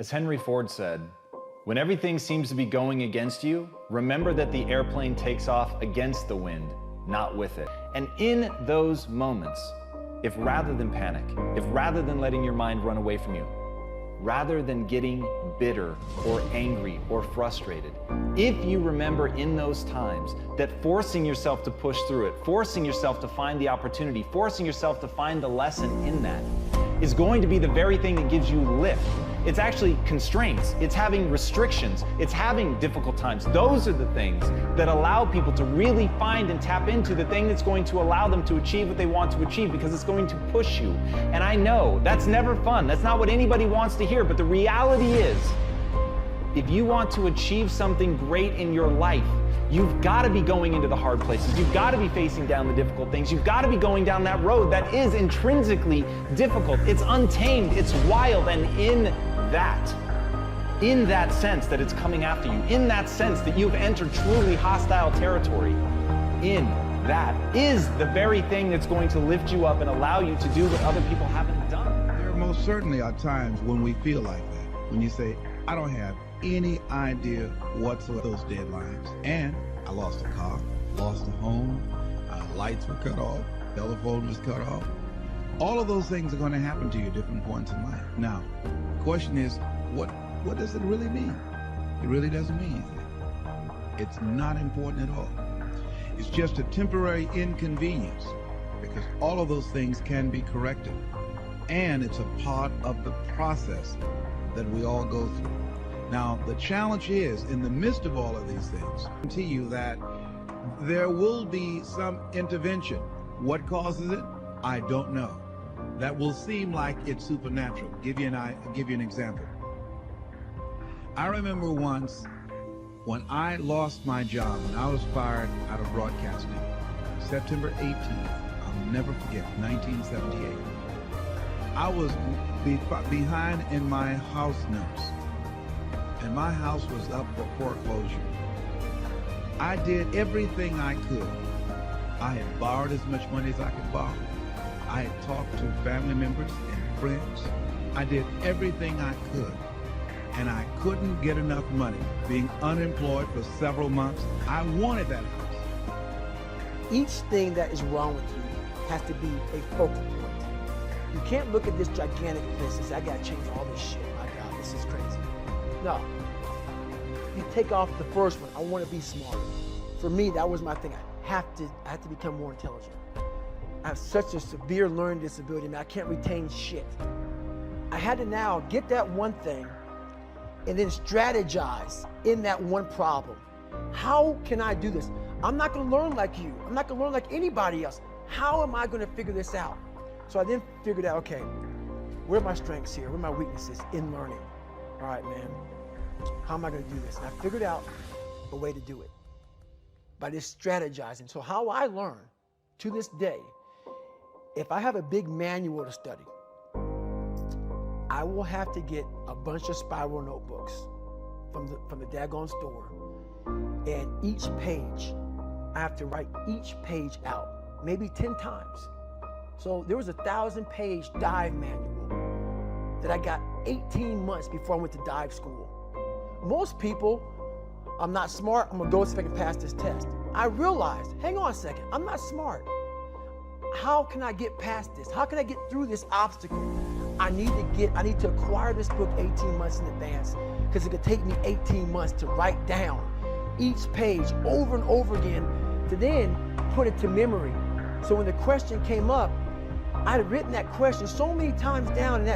As Henry Ford said, when everything seems to be going against you, remember that the airplane takes off against the wind, not with it. And in those moments, if rather than panic, if rather than letting your mind run away from you, rather than getting bitter or angry or frustrated, if you remember in those times that forcing yourself to push through it, forcing yourself to find the opportunity, forcing yourself to find the lesson in that, is going to be the very thing that gives you lift. It's actually constraints, it's having restrictions, it's having difficult times. Those are the things that allow people to really find and tap into the thing that's going to allow them to achieve what they want to achieve, because it's going to push you. And I know that's never fun. That's not what anybody wants to hear, but the reality is, if you want to achieve something great in your life, you've got to be going into the hard places. You've got to be facing down the difficult things. You've got to be going down that road that is intrinsically difficult. It's untamed, it's wild, and in that sense that it's coming after you, in that sense that you've entered truly hostile territory, in that is the very thing that's going to lift you up and allow you to do what other people haven't done. There most certainly are times when we feel like that, when you say, I don't have any idea what's with those deadlines. And I lost a car, lost a home, lights were cut off, telephone was cut off. All of those things are going to happen to you at different points in life. Now, the question is, what does it really mean? It really doesn't mean anything. It's not important at all. It's just a temporary inconvenience, because all of those things can be corrected. And it's a part of the process that we all go through. Now, the challenge is, in the midst of all of these things, I guarantee you that there will be some intervention. What causes it? I don't know. That will seem like it's supernatural. I'll give you an example. I remember once when I lost my job, when I was fired out of broadcasting, September 18th, I'll never forget, 1978. I was behind in my house notes, and my house was up for foreclosure. I did everything I could. I had borrowed as much money as I could borrow. I had talked to family members and friends. I did everything I could, and I couldn't get enough money. Being unemployed for several months, I wanted that house. Each thing that is wrong with you has to be a focal point. You can't look at this gigantic list and say, I gotta change all this shit. My God, this is crazy. No. You take off the first one, I want to be smarter. For me, that was my thing. I have to become more intelligent. I have such a severe learning disability, man, I can't retain shit. I had to now get that one thing and then strategize in that one problem. How can I do this? I'm not gonna learn like you. I'm not gonna learn like anybody else. How am I gonna figure this out? So I then figured out, okay, where are my strengths here? Where are my weaknesses in learning? All right, man, how am I gonna do this? And I figured out a way to do it by just strategizing. So how I learn to this day, if I have a big manual to study, I will have to get a bunch of spiral notebooks from the daggone store, and each page, I have to write each page out, maybe 10 times. So there was a 1,000-page dive manual that I got 18 months before I went to dive school. Most people, I'm not smart, I'm gonna go see if I can pass this test. I realized, hang on a second, I'm not smart. How can I get past this? How can I get through this obstacle? I need to acquire this book 18 months in advance, because it could take me 18 months to write down each page over and over again to then put it to memory. So when the question came up, I had written that question so many times down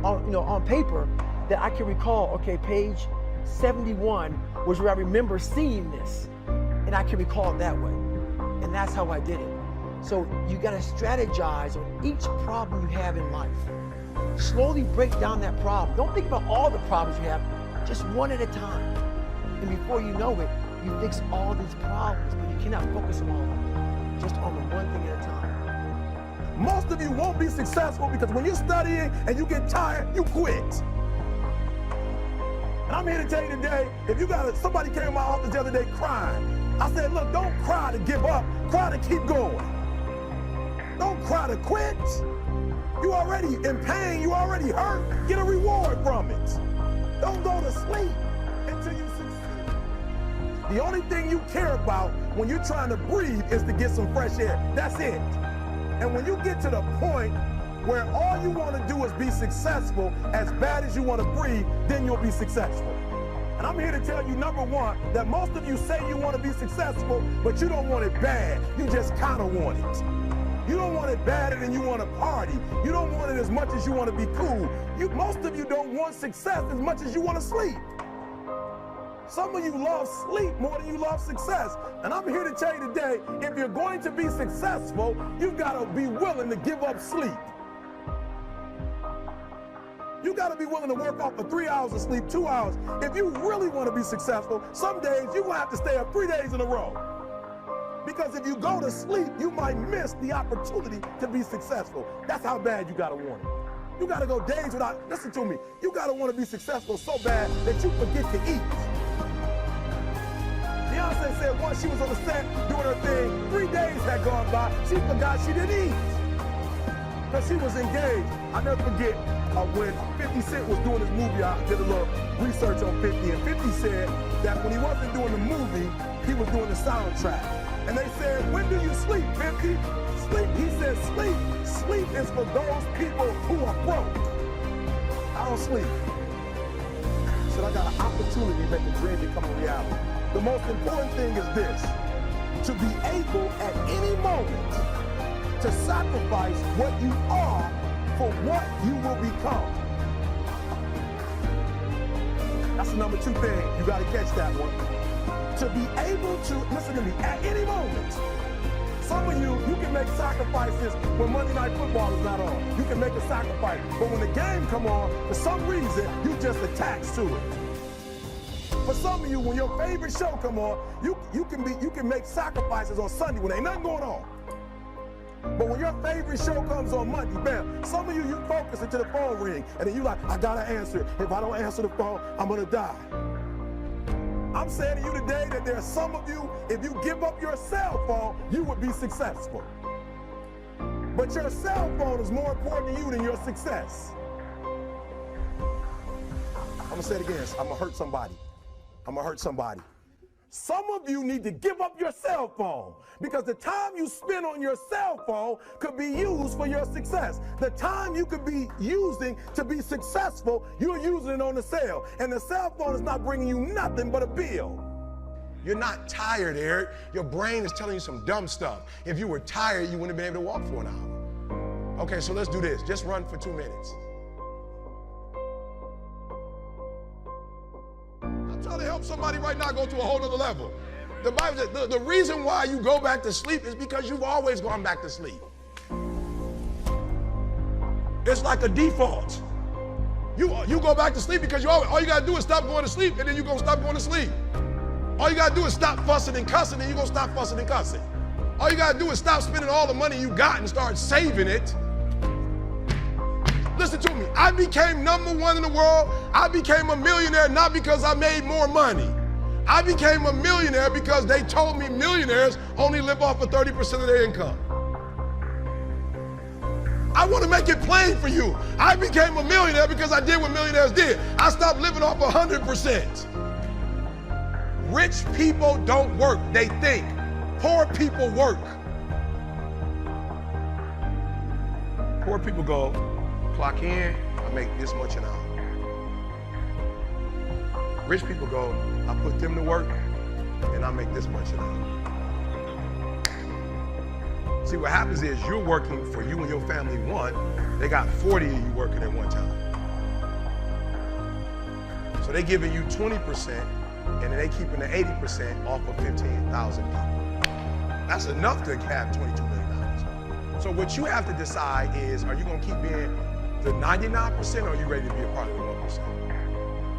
on paper that I can recall, okay, page 71 was where I remember seeing this, and I can recall it that way. And that's how I did it. So you gotta strategize on each problem you have in life. Slowly break down that problem. Don't think about all the problems you have, just one at a time. And before you know it, you fix all these problems, but you cannot focus on all of them, just on the one thing at a time. Most of you won't be successful because when you're studying and you get tired, you quit. And I'm here to tell you today, if you somebody came to my office the other day crying, I said, look, don't cry to give up, cry to keep going. Don't cry to quit. You already in pain, you already hurt, get a reward from it. Don't go to sleep until you succeed. The only thing you care about when you're trying to breathe is to get some fresh air. That's it. And when you get to the point where all you want to do is be successful as bad as you want to breathe, then you'll be successful. And I'm here to tell you, number one, that most of you say you want to be successful, but you don't want it bad. You just kind of want it. You don't want it badder than you want to party. You don't want it as much as you want to be cool. Most of you don't want success as much as you want to sleep. Some of you love sleep more than you love success. And I'm here to tell you today, if you're going to be successful, you've got to be willing to give up sleep. You got to be willing to work off for 3 hours of sleep, 2 hours. If you really want to be successful, some days you're going to have to stay up 3 days in a row. Because if you go to sleep, you might miss the opportunity to be successful. That's how bad you got to want it. You got to go days without, listen to me, you got to want to be successful so bad that you forget to eat. Beyonce said once she was on the set doing her thing, 3 days had gone by, she forgot she didn't eat. Because she was engaged. I'll never forget when 50 Cent was doing his movie, I did a little research on 50, and 50 said that when he wasn't doing the movie, he was doing the soundtrack. And they said, when do you sleep, 50? Sleep, he said, sleep. Sleep is for those people who are broke. I don't sleep. He said, I got an opportunity to make a dream become a reality. The most important thing is this, to be able at any moment to sacrifice what you are for what you will become. That's the number 2 thing. You got to catch that one. To be able to, listen to me, at any moment. Some of you can make sacrifices when Monday Night Football is not on. You can make a sacrifice. But when the game come on, for some reason, you just attached to it. For some of you, when your favorite show come on, you can make sacrifices on Sunday when ain't nothing going on. But when your favorite show comes on Monday, bam, some of you focus until the phone ring, and then you like, I gotta answer it. If I don't answer the phone, I'm gonna die. I'm saying to you today that there are some of you, if you give up your cell phone, you would be successful. But your cell phone is more important to you than your success. I'm gonna say it again, I'm gonna hurt somebody. I'm gonna hurt somebody. Some of you need to give up your cell phone because the time you spend on your cell phone could be used for your success. The time you could be using to be successful, you're using it on the cell. And the cell phone is not bringing you nothing but a bill. You're not tired, Eric. Your brain is telling you some dumb stuff. If you were tired, you wouldn't have been able to walk for an hour. Okay, so let's do this. Just run for 2 minutes. I'm trying to help somebody right now go to a whole nother level. The Bible says the reason why you go back to sleep is because you've always gone back to sleep. It's like a default. You go back to sleep because all you gotta do is stop going to sleep, and then you're gonna stop going to sleep. All you gotta do is stop fussing and cussing, and you're gonna stop fussing and cussing. All you gotta do is stop spending all the money you got and start saving it. Listen to me, I became #1 in the world. I became a millionaire not because I made more money. I became a millionaire because they told me millionaires only live off of 30% of their income. I want to make it plain for you. I became a millionaire because I did what millionaires did. I stopped living off 100%. Rich people don't work, they think. Poor people work. Poor people go, clock in, I make this much an hour. Rich people go, I put them to work, and I make this much an hour. See, what happens is you're working for you and your family one, they got 40 of you working at one time. So they're giving you 20%, and then they keeping the 80% off of 15,000 people. That's enough to have $22 million. So what you have to decide is, are you gonna keep being the 99% or are you ready to be a part of the 1%?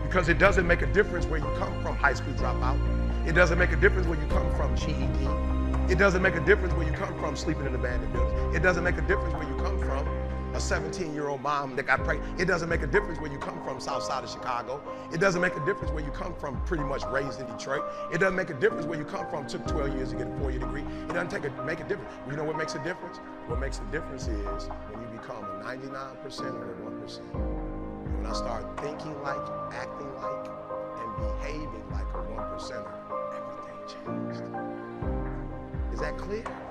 Because it doesn't make a difference where you come from, high school dropout. It doesn't make a difference where you come from, GED. It doesn't make a difference where you come from, sleeping in abandoned buildings. It doesn't make a difference where you come from, a 17-year-old mom that got pregnant. It doesn't make a difference where you come from, south side of Chicago. It doesn't make a difference where you come from, pretty much raised in Detroit. It doesn't make a difference where you come from, took 12 years to get a 4-year degree. It doesn't make a difference. You know what makes a difference? What makes a difference is when you become a 99% or a 1%. When I start thinking like, acting like, center, everything changed. Is that clear?